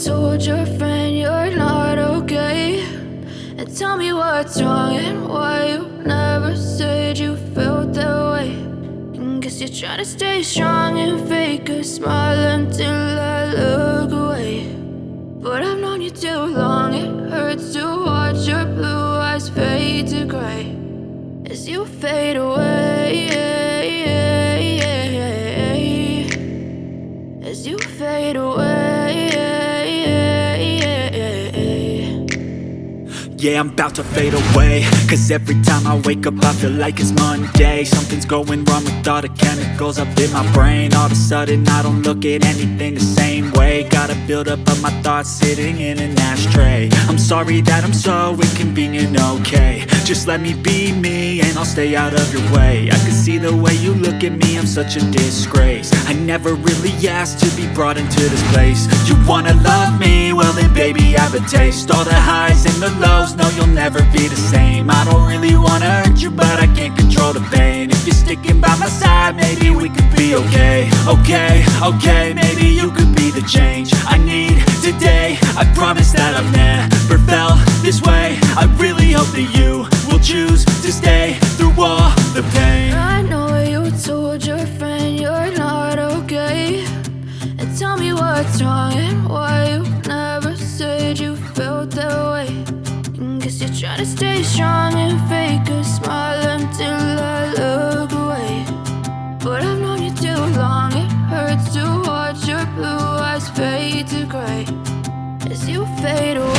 told your friend you're not okay, and tell me what's wrong and why you never said you felt that way. And guess you're trying to stay strong and fake a smile until I look away. But I've known you too long, it hurts to watch your blue eyes fade to gray as you fade away, as you fade away. Yeah, I'm about to fade away, cause every time I wake up I feel like it's Monday. Something's going wrong with all the chemicals up in my brain. All of a sudden I don't look at anything the same way. Gotta build up of my thoughts sitting in an ashtray. I'm sorry that I'm so inconvenient, okay. Just let me be me and I'll stay out of your way. I can see the way you look at me, I'm such a disgrace. I never really asked to be brought into this place. You wanna love me? Well then baby I have a taste. All the highs and the lows, no you'll never be the same. I don't really wanna hurt you but I can't control the pain. If you're sticking by my side maybe we could be okay. Okay, maybe you could be the change I need today. I promise that I've never felt this way. I really hope that you will choose to stay through all the pain. I know you told your friend you're not okay, and tell me what's wrong and why you never said you felt that way. And guess you're trying to stay strong and fake a smile until I look away. But I've known you too long, it hurts to watch your blue eyes fade to gray as you fade away.